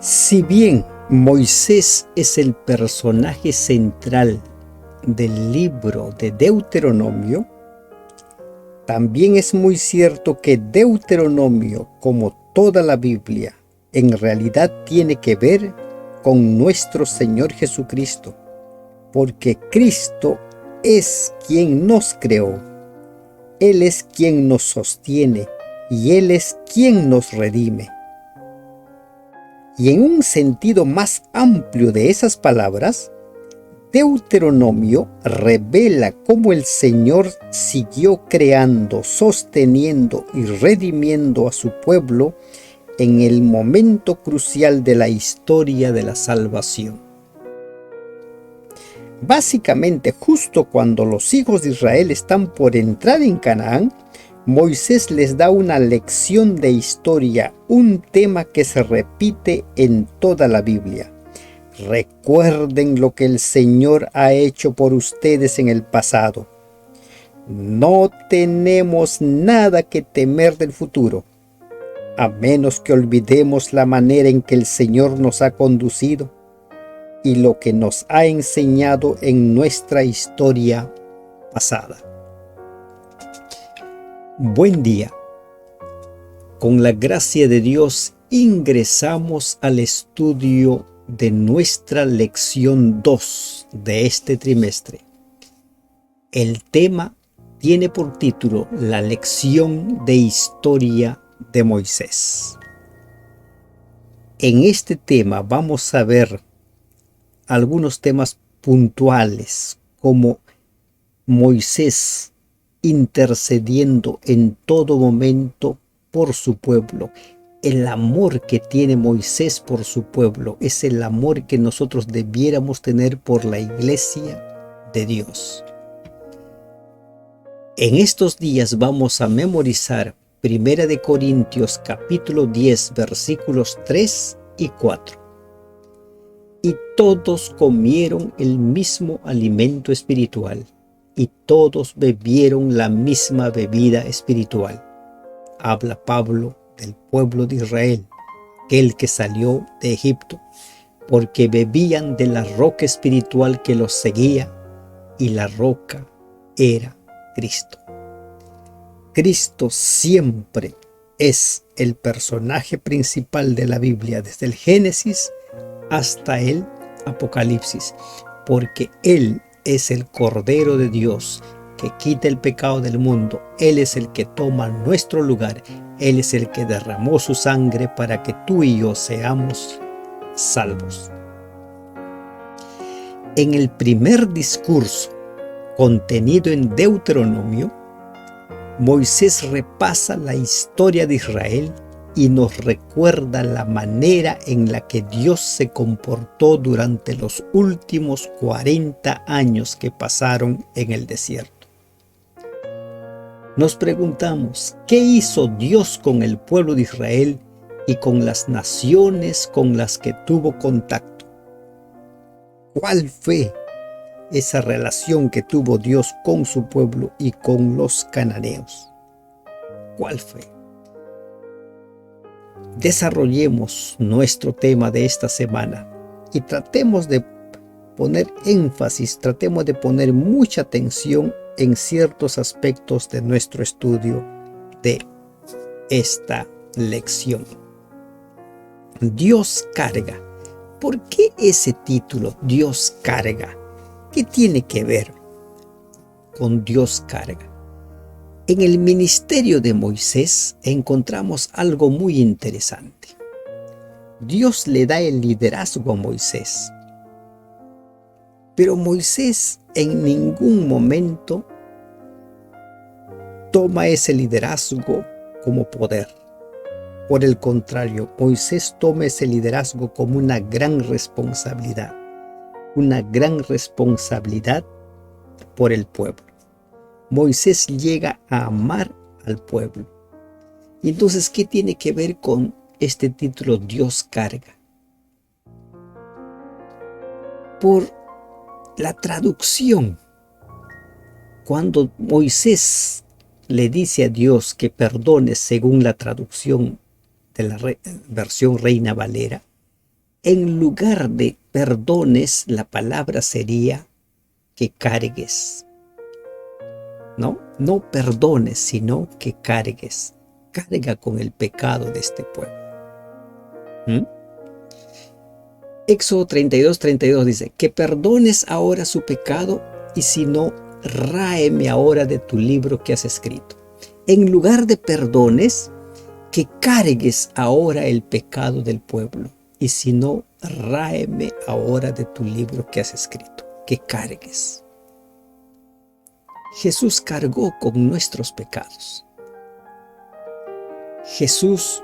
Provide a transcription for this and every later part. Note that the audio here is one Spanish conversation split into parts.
Si bien Moisés es el personaje central del libro de Deuteronomio, también es muy cierto que Deuteronomio, como toda la Biblia, en realidad tiene que ver con nuestro Señor Jesucristo, porque Cristo es quien nos creó, Él es quien nos sostiene y Él es quien nos redime. Y en un sentido más amplio de esas palabras, Deuteronomio revela cómo el Señor siguió creando, sosteniendo y redimiendo a su pueblo en el momento crucial de la historia de la salvación. Básicamente, justo cuando los hijos de Israel están por entrar en Canaán, Moisés les da una lección de historia, un tema que se repite en toda la Biblia. Recuerden lo que el Señor ha hecho por ustedes en el pasado. No tenemos nada que temer del futuro, a menos que olvidemos la manera en que el Señor nos ha conducido y lo que nos ha enseñado en nuestra historia pasada. Buen día. Con la gracia de Dios ingresamos al estudio de nuestra lección 2 de este trimestre. El tema tiene por título La lección de historia de Moisés. En este tema vamos a ver algunos temas puntuales, como Moisés intercediendo en todo momento por su pueblo. El amor que tiene Moisés por su pueblo es el amor que nosotros debiéramos tener por la iglesia de Dios. En estos días vamos a memorizar 1 Corintios capítulo 10 versículos 3 y 4. Y todos comieron el mismo alimento espiritual, y todos bebieron la misma bebida espiritual. Habla Pablo del pueblo de Israel, aquel que salió de Egipto, porque bebían de la roca espiritual que los seguía, y la roca era Cristo. Cristo siempre es el personaje principal de la Biblia, desde el Génesis hasta el Apocalipsis, porque Él es el Cordero de Dios que quita el pecado del mundo. Él es el que toma nuestro lugar. Él es el que derramó su sangre para que tú y yo seamos salvos. En el primer discurso contenido en Deuteronomio, Moisés repasa la historia de Israel y nos recuerda la manera en la que Dios se comportó durante los últimos 40 años que pasaron en el desierto. Nos preguntamos, ¿qué hizo Dios con el pueblo de Israel y con las naciones con las que tuvo contacto? ¿Cuál fue esa relación que tuvo Dios con su pueblo y con los cananeos? ¿Cuál fue? Desarrollemos nuestro tema de esta semana y tratemos de poner énfasis, tratemos de poner mucha atención en ciertos aspectos de nuestro estudio de esta lección. Dios carga. ¿Por qué ese título, Dios carga? ¿Qué tiene que ver con Dios carga? En el ministerio de Moisés encontramos algo muy interesante. Dios le da el liderazgo a Moisés, pero Moisés en ningún momento toma ese liderazgo como poder. Por el contrario, Moisés toma ese liderazgo como una gran responsabilidad por el pueblo. Moisés llega a amar al pueblo. Y entonces, ¿qué tiene que ver con este título Dios carga? Por la traducción. Cuando Moisés le dice a Dios que perdone según la traducción de la versión Reina Valera, En lugar de perdones, la palabra sería que cargues. No perdones, sino que cargues. Carga con el pecado de este pueblo. Éxodo 32:32 dice, que perdones ahora su pecado y si no, ráeme ahora de tu libro que has escrito. En lugar de perdones, que cargues ahora el pecado del pueblo y si no, ráeme ahora de tu libro que has escrito. Que cargues. Jesús cargó con nuestros pecados. Jesús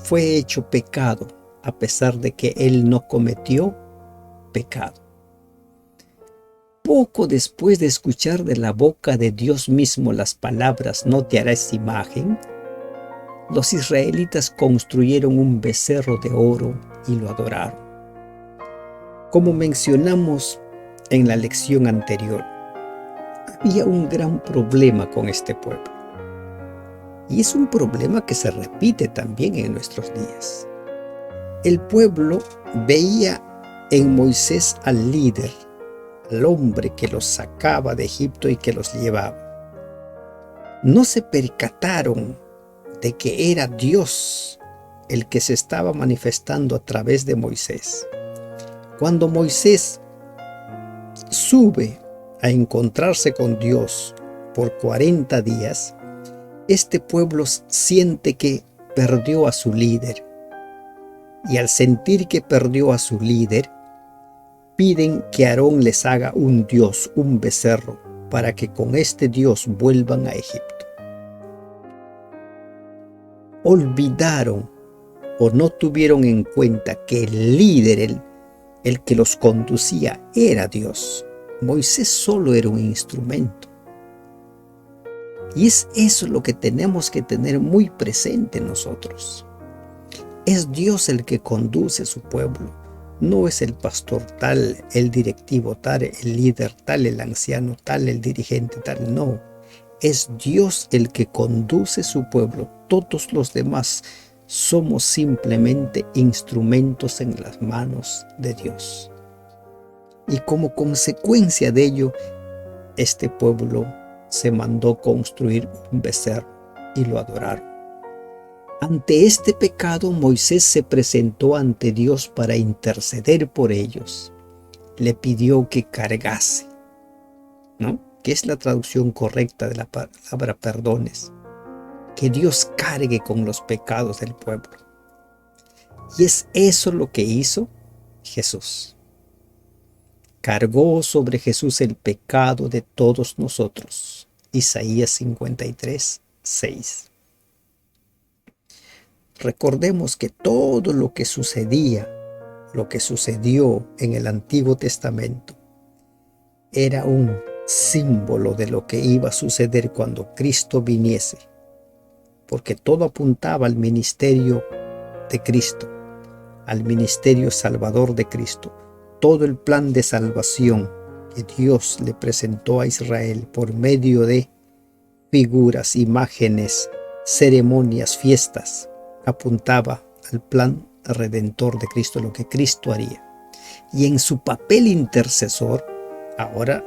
fue hecho pecado a pesar de que Él no cometió pecado. Poco después de escuchar de la boca de Dios mismo las palabras no te harás imagen, los israelitas construyeron un becerro de oro y lo adoraron. Como mencionamos en la lección anterior, había un gran problema con este pueblo. Y es un problema que se repite también en nuestros días. El pueblo veía en Moisés al líder, al hombre que los sacaba de Egipto y que los llevaba. No se percataron de que era Dios el que se estaba manifestando a través de Moisés. Cuando Moisés sube a encontrarse con Dios por 40 días, este pueblo siente que perdió a su líder. Y al sentir que perdió a su líder, piden que Aarón les haga un dios, un becerro, para que con este dios vuelvan a Egipto. Olvidaron o no tuvieron en cuenta que el líder, el que los conducía, era Dios. Moisés solo era un instrumento. Y es eso lo que tenemos que tener muy presente nosotros. Es Dios el que conduce a su pueblo. No es el pastor tal, el directivo tal, el líder tal, el anciano tal, el dirigente tal. No. Es Dios el que conduce su pueblo. Todos los demás somos simplemente instrumentos en las manos de Dios. Y como consecuencia de ello, este pueblo se mandó construir un becerro y lo adoraron. Ante este pecado, Moisés se presentó ante Dios para interceder por ellos. Le pidió que cargase, ¿no? Que es la traducción correcta de la palabra perdones. Que Dios cargue con los pecados del pueblo. Y es eso lo que hizo Jesús. Cargó sobre Jesús el pecado de todos nosotros. Isaías 53:6. Recordemos que todo lo que sucedió en el Antiguo Testamento, era un símbolo de lo que iba a suceder cuando Cristo viniese, porque todo apuntaba al ministerio de Cristo, al ministerio salvador de Cristo. Todo el plan de salvación que Dios le presentó a Israel por medio de figuras, imágenes, ceremonias, fiestas, apuntaba al plan redentor de Cristo, lo que Cristo haría. Y en su papel intercesor, ahora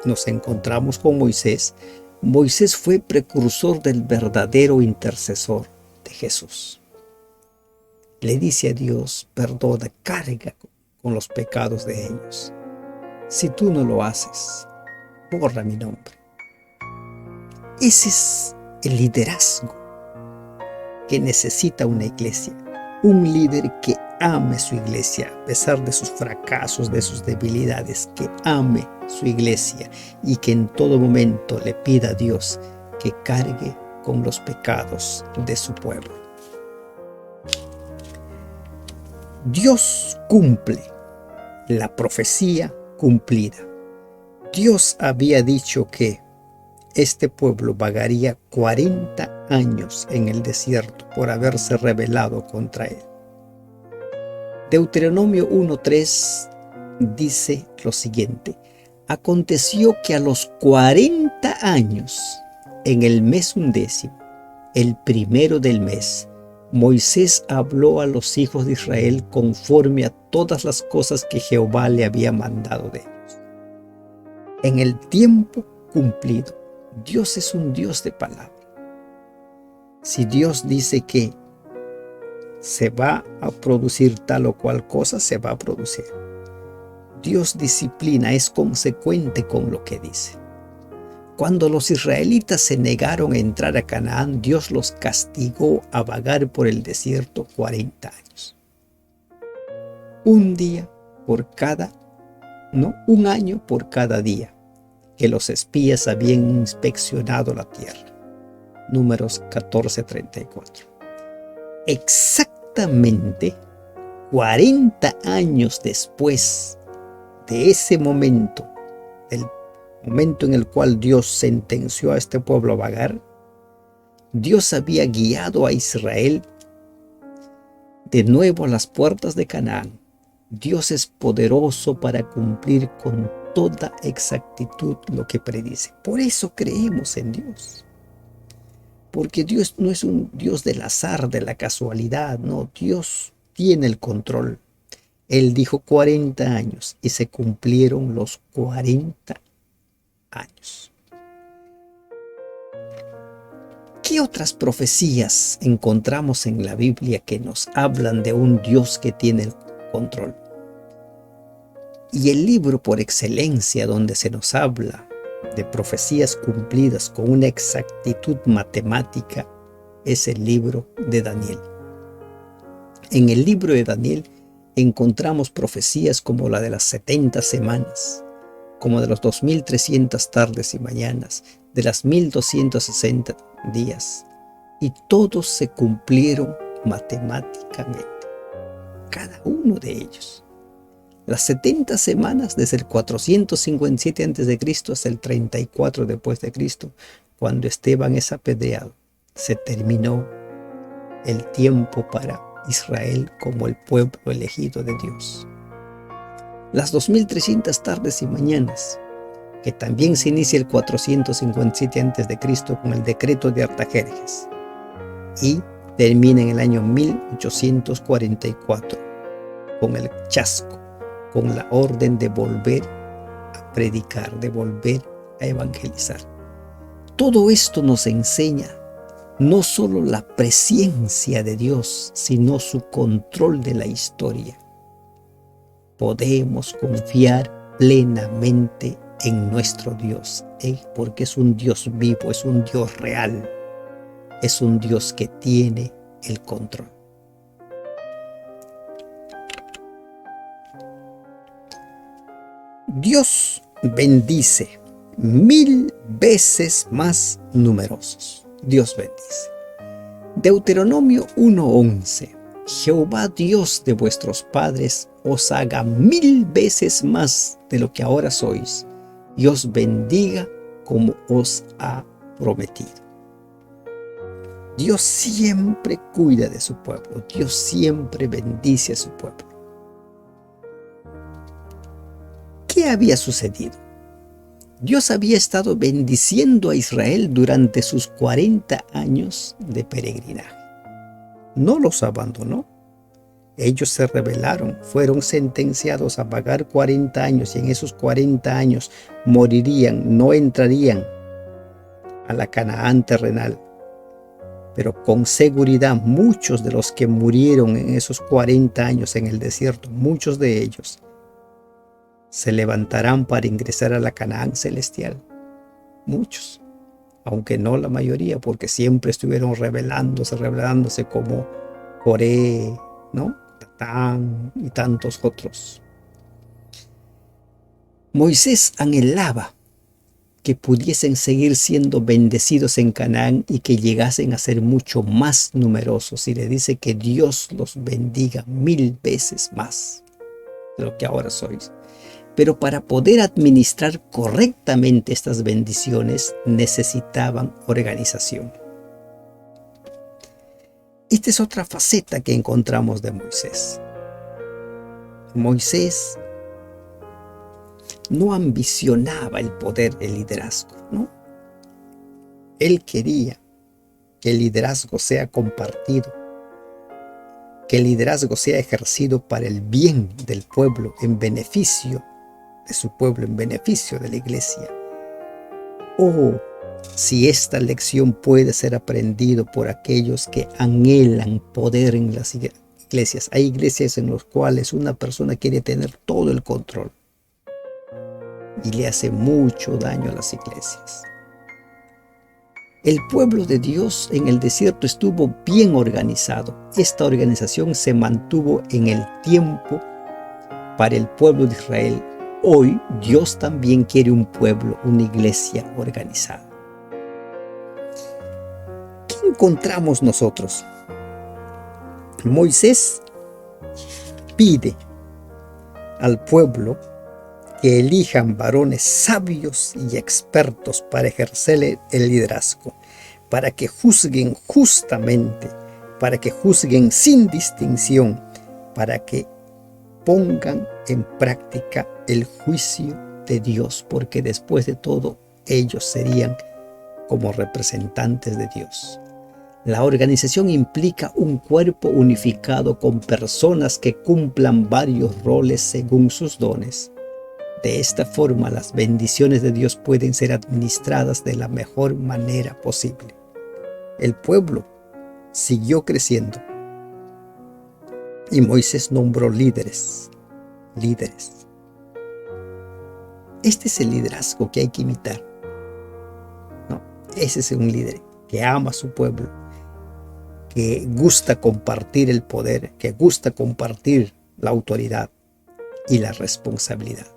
nos encontramos con Moisés. Moisés fue precursor del verdadero intercesor de Jesús. Le dice a Dios, perdona, carga con los pecados de ellos. Si tú no lo haces, borra mi nombre. Ese es el liderazgo que necesita una iglesia. Un líder que ame su iglesia, a pesar de sus fracasos, de sus debilidades, que ame su iglesia y que en todo momento le pida a Dios que cargue con los pecados de su pueblo. Dios cumple la profecía cumplida. Dios había dicho que este pueblo vagaría 40 años en el desierto por haberse rebelado contra él. Deuteronomio 1:3 dice lo siguiente: aconteció que a los 40 años, en el mes 11, el primero del mes, Moisés habló a los hijos de Israel conforme a todas las cosas que Jehová le había mandado de ellos. En el tiempo cumplido, Dios es un Dios de palabra. Si Dios dice que se va a producir tal o cual cosa, se va a producir. Dios disciplina, es consecuente con lo que dice. Cuando los israelitas se negaron a entrar a Canaán, Dios los castigó a vagar por el desierto 40 años. Un año por cada día que los espías habían inspeccionado la tierra. Números 14:34. Exactamente 40 años después de ese momento, del momento en el cual Dios sentenció a este pueblo a vagar, Dios había guiado a Israel de nuevo a las puertas de Canaán. Dios es poderoso para cumplir con toda exactitud lo que predice. Por eso creemos en Dios. Porque Dios no es un Dios del azar, de la casualidad, no. Dios tiene el control. Él dijo 40 años y se cumplieron los 40 años. ¿Qué otras profecías encontramos en la Biblia que nos hablan de un Dios que tiene el control? Y el libro por excelencia donde se nos habla de profecías cumplidas con una exactitud matemática es el libro de Daniel. En el libro de Daniel encontramos profecías como la de las 70 semanas, como de los 2300 tardes y mañanas, de las 1260 días, y todos se cumplieron matemáticamente, cada uno de ellos. Las 70 semanas desde el 457 a.C. hasta el 34 después de Cristo, cuando Esteban es apedreado, se terminó el tiempo para Israel como el pueblo elegido de Dios. Las 2300 tardes y mañanas, que también se inicia el 457 a.C. con el decreto de Artajerjes y termina en el año 1844 con el chasco, con la orden de volver a predicar, de volver a evangelizar. Todo esto nos enseña no solo la presencia de Dios, sino su control de la historia. Podemos confiar plenamente en nuestro Dios, porque es un Dios vivo, es un Dios real, es un Dios que tiene el control. Dios bendice 1000 veces más numerosos. Dios bendice. Deuteronomio 1:11. Jehová Dios de vuestros padres os haga 1000 veces más de lo que ahora sois y os bendiga como os ha prometido. Dios siempre cuida de su pueblo. Dios siempre bendice a su pueblo. ¿Qué había sucedido? Dios había estado bendiciendo a Israel durante sus 40 años de peregrinaje. No los abandonó. Ellos se rebelaron, fueron sentenciados a vagar 40 años y en esos 40 años morirían, no entrarían a la Canaán terrenal. Pero con seguridad muchos de los que murieron en esos 40 años en el desierto, muchos de ellos se levantarán para ingresar a la Canaán celestial. Muchos, aunque no la mayoría, porque siempre estuvieron rebelándose como Coré, ¿no? Tatán y tantos otros. Moisés anhelaba que pudiesen seguir siendo bendecidos en Canaán y que llegasen a ser mucho más numerosos. Y le dice que Dios los bendiga 1000 veces más de lo que ahora sois. Pero para poder administrar correctamente estas bendiciones necesitaban organización. Esta es otra faceta que encontramos de Moisés. Moisés no ambicionaba el poder, el liderazgo, ¿no? Él quería que el liderazgo sea compartido que el liderazgo sea ejercido para el bien del pueblo, en beneficio de su pueblo, en beneficio de la iglesia. Oh, si esta lección puede ser aprendido por aquellos que anhelan poder en las iglesias. Hay iglesias en las cuales una persona quiere tener todo el control y le hace mucho daño a las iglesias. El pueblo de Dios en el desierto estuvo bien organizado. Esta organización se mantuvo en el tiempo para el pueblo de Israel. Hoy Dios también quiere un pueblo, una iglesia organizada. ¿Qué encontramos nosotros? Moisés pide al pueblo que elijan varones sabios y expertos para ejercer el liderazgo, para que juzguen justamente, para que juzguen sin distinción, para que pongan en práctica el juicio de Dios, porque después de todo ellos serían como representantes de Dios. La organización implica un cuerpo unificado con personas que cumplan varios roles según sus dones. De esta forma, las bendiciones de Dios pueden ser administradas de la mejor manera posible. El pueblo siguió creciendo y Moisés nombró líderes. Este es el liderazgo que hay que imitar. No, ese es un líder que ama a su pueblo, que gusta compartir el poder, que gusta compartir la autoridad y la responsabilidad.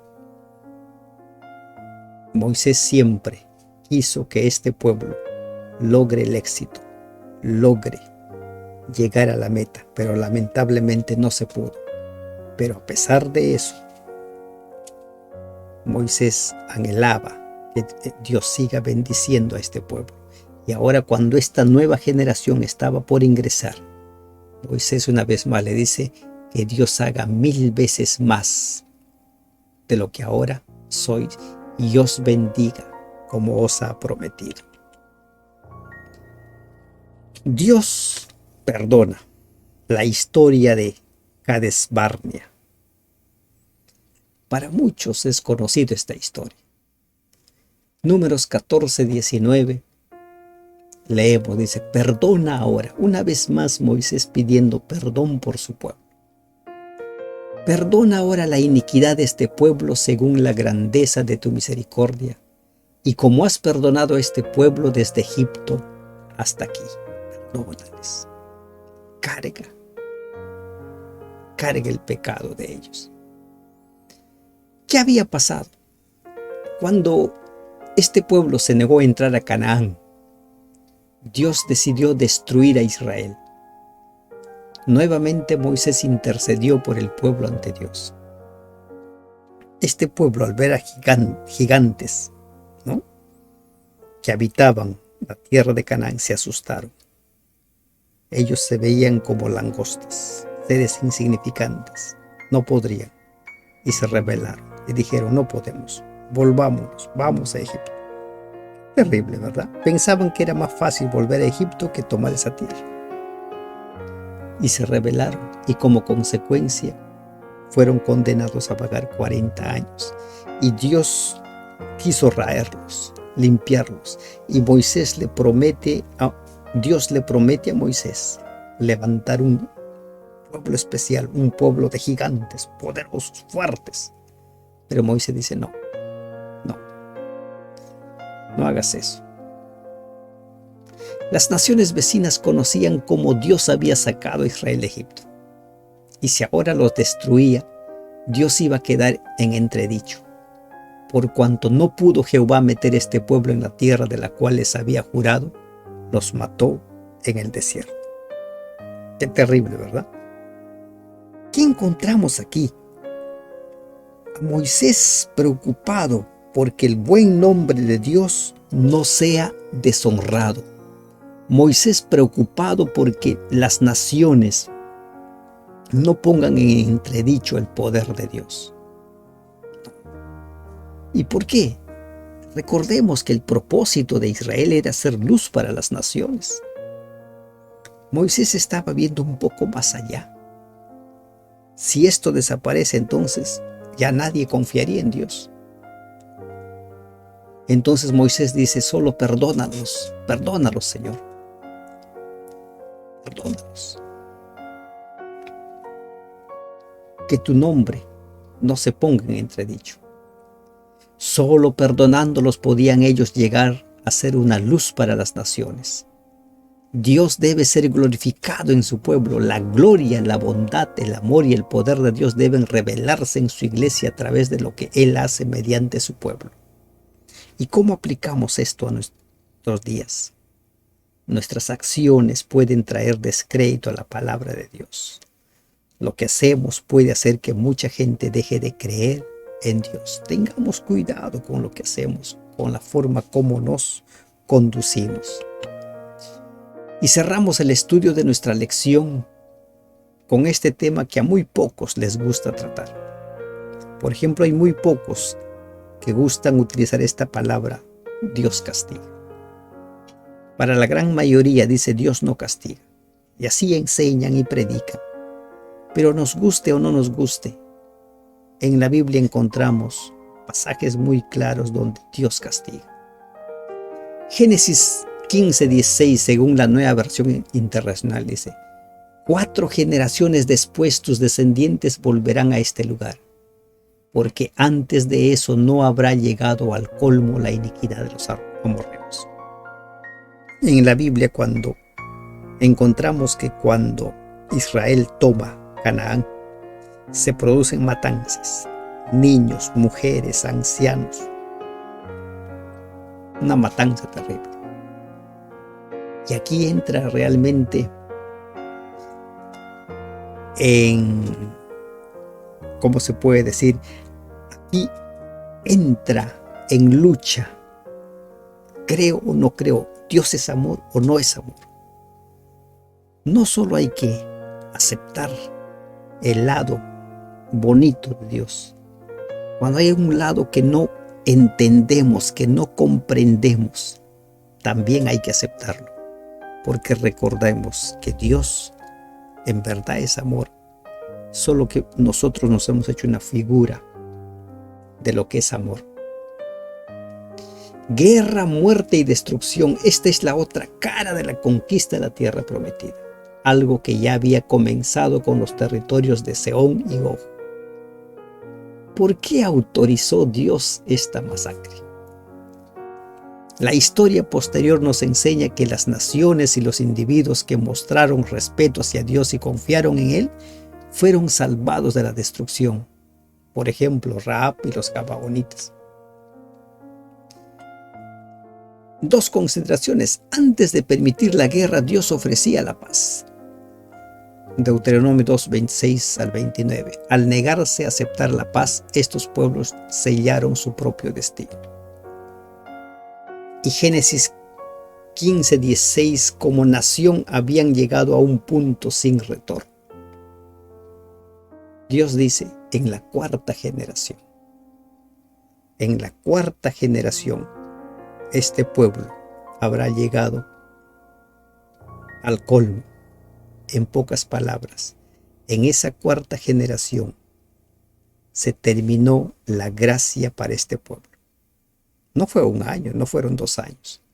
Moisés siempre quiso que este pueblo logre el éxito, logre llegar a la meta, pero lamentablemente no se pudo. Pero a pesar de eso, Moisés anhelaba que Dios siga bendiciendo a este pueblo. Y ahora, cuando esta nueva generación estaba por ingresar, Moisés una vez más le dice que Dios haga 1000 veces más de lo que ahora sois y os bendiga como os ha prometido. Dios perdona. La historia de Cades Barnea. Para muchos es conocida esta historia. Números 14:19 leemos, dice: perdona ahora. Una vez más Moisés pidiendo perdón por su pueblo. Perdona ahora la iniquidad de este pueblo según la grandeza de tu misericordia, y como has perdonado a este pueblo desde Egipto hasta aquí. Perdónales. Carga el pecado de ellos. ¿Qué había pasado? Cuando este pueblo se negó a entrar a Canaán, Dios decidió destruir a Israel. Nuevamente Moisés intercedió por el pueblo ante Dios. Este pueblo, al ver a gigantes, ¿no?, que habitaban la tierra de Canaán, se asustaron. Ellos se veían como langostas, seres insignificantes. No podrían. Y se rebelaron y dijeron: no podemos, volvámonos, vamos a Egipto. Terrible, ¿verdad? Pensaban que era más fácil volver a Egipto que tomar esa tierra. Y se rebelaron, y como consecuencia fueron condenados a pagar 40 años. Y Dios quiso raerlos, limpiarlos. Y Dios le promete a Moisés levantar un pueblo especial, un pueblo de gigantes, poderosos, fuertes. Pero Moisés dice: no hagas eso. Las naciones vecinas conocían cómo Dios había sacado a Israel de Egipto. Y si ahora los destruía, Dios iba a quedar en entredicho. Por cuanto no pudo Jehová meter este pueblo en la tierra de la cual les había jurado, los mató en el desierto. Qué terrible, ¿verdad? ¿Qué encontramos aquí? A Moisés preocupado porque el buen nombre de Dios no sea deshonrado. Moisés preocupado porque las naciones no pongan en entredicho el poder de Dios. ¿Y por qué? Recordemos que el propósito de Israel era ser luz para las naciones. Moisés estaba viendo un poco más allá. Si esto desaparece, entonces ya nadie confiaría en Dios. Entonces Moisés dice, solo perdónalos, perdónalos, Señor. Perdónalos. Que tu nombre no se ponga en entredicho. Solo perdonándolos podían ellos llegar a ser una luz para las naciones. Dios debe ser glorificado en su pueblo. La gloria, la bondad, el amor y el poder de Dios deben revelarse en su iglesia a través de lo que Él hace mediante su pueblo. ¿Y cómo aplicamos esto a nuestros días? Nuestras acciones pueden traer descrédito a la palabra de Dios. Lo que hacemos puede hacer que mucha gente deje de creer en Dios. Tengamos cuidado con lo que hacemos, con la forma como nos conducimos. Y cerramos el estudio de nuestra lección con este tema que a muy pocos les gusta tratar. Por ejemplo, hay muy pocos que gustan utilizar esta palabra, Dios castiga. Para la gran mayoría dice Dios no castiga. Y así enseñan y predican. Pero nos guste o no nos guste, en la Biblia encontramos pasajes muy claros donde Dios castiga. Génesis 15:16, según la Nueva Versión Internacional, dice: 4 generaciones después tus descendientes volverán a este lugar, porque antes de eso no habrá llegado al colmo la iniquidad de los amorreos. En la Biblia encontramos que cuando Israel toma Canaán, se producen matanzas, niños, mujeres, ancianos. Una matanza terrible. Y aquí entra realmente ¿cómo se puede decir? Aquí entra en lucha. ¿Creo o no creo? ¿Dios es amor o no es amor? No solo hay que aceptar el lado bonito de Dios. Cuando hay un lado que no entendemos, que no comprendemos, también hay que aceptarlo. Porque recordemos que Dios en verdad es amor. Solo que nosotros nos hemos hecho una figura de lo que es amor. Guerra, muerte y destrucción. Esta es la otra cara de la conquista de la tierra prometida. Algo que ya había comenzado con los territorios de Sehón y Og. ¿Por qué autorizó Dios esta masacre? La historia posterior nos enseña que las naciones y los individuos que mostraron respeto hacia Dios y confiaron en Él fueron salvados de la destrucción. Por ejemplo, Rahab y los Gabaonitas. 2 consideraciones. Antes de permitir la guerra, Dios ofrecía la paz. Deuteronomio 2, 26 al 29. Al negarse a aceptar la paz, estos pueblos sellaron su propio destino. Y Génesis 15, 16, como nación habían llegado a un punto sin retorno. Dios dice, en la 4ª generación, este pueblo habrá llegado al colmo. En pocas palabras, en esa 4ª generación se terminó la gracia para este pueblo. No fue 1 año, no fueron 2 años.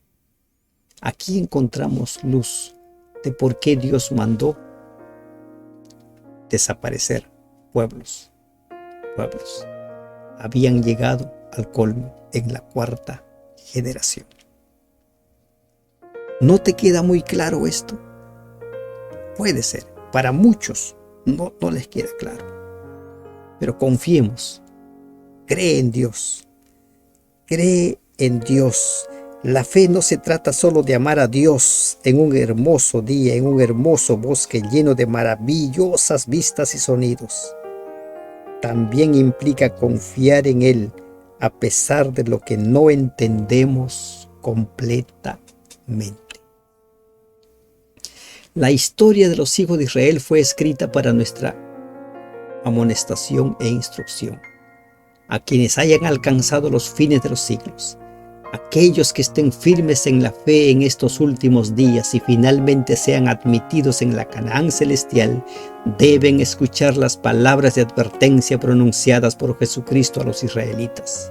Aquí encontramos luz de por qué Dios mandó desaparecer pueblos. Habían llegado al colmo en la 4ª generación. ¿No te queda muy claro esto? Puede ser, para muchos no les queda claro. Pero confiemos, cree en Dios. Cree en Dios. La fe no se trata solo de amar a Dios en un hermoso día, en un hermoso bosque lleno de maravillosas vistas y sonidos. También implica confiar en Él a pesar de lo que no entendemos completamente. La historia de los hijos de Israel fue escrita para nuestra amonestación e instrucción. A quienes hayan alcanzado los fines de los siglos, Aquellos que estén firmes en la fe en estos últimos días y finalmente sean admitidos en la Canaán celestial, deben escuchar las palabras de advertencia pronunciadas por Jesucristo a los israelitas.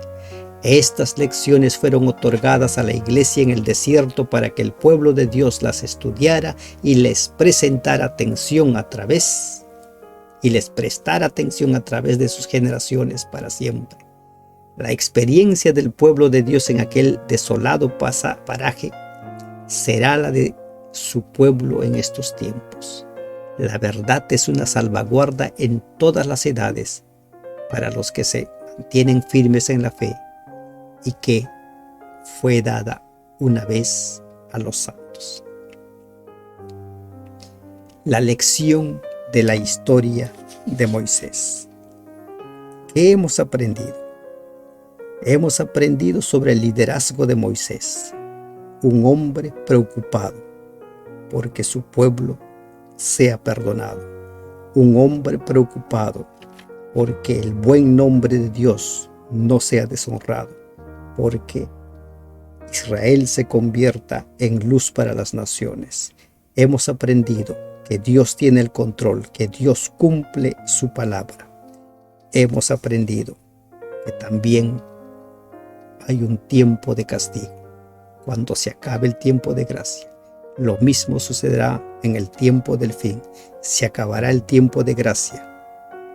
Estas lecciones fueron otorgadas a la iglesia en el desierto para que el pueblo de Dios las estudiara y les prestara atención a través de sus generaciones para siempre. La experiencia del pueblo de Dios en aquel desolado paraje será la de su pueblo en estos tiempos. La verdad es una salvaguarda en todas las edades para los que se mantienen firmes en la fe y que fue dada una vez a los santos. La lección de la historia de Moisés. ¿Qué hemos aprendido? Hemos aprendido sobre el liderazgo de Moisés, un hombre preocupado porque su pueblo sea perdonado, un hombre preocupado porque el buen nombre de Dios no sea deshonrado, porque Israel se convierta en luz para las naciones. Hemos aprendido que Dios tiene el control, que Dios cumple su palabra. Hemos aprendido que también hay un tiempo de castigo. Cuando se acabe el tiempo de gracia, lo mismo sucederá en el tiempo del fin. Se acabará el tiempo de gracia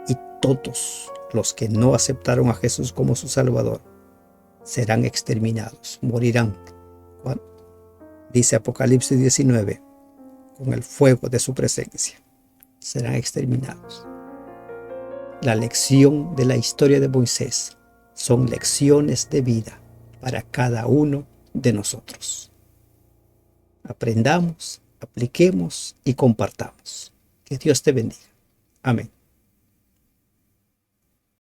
y todos los que no aceptaron a Jesús como su Salvador serán exterminados, morirán. Dice Apocalipsis 19, con el fuego de su presencia, serán exterminados. La lección de la historia de Moisés son lecciones de vida para cada uno de nosotros. Aprendamos, apliquemos y compartamos. Que Dios te bendiga. Amén.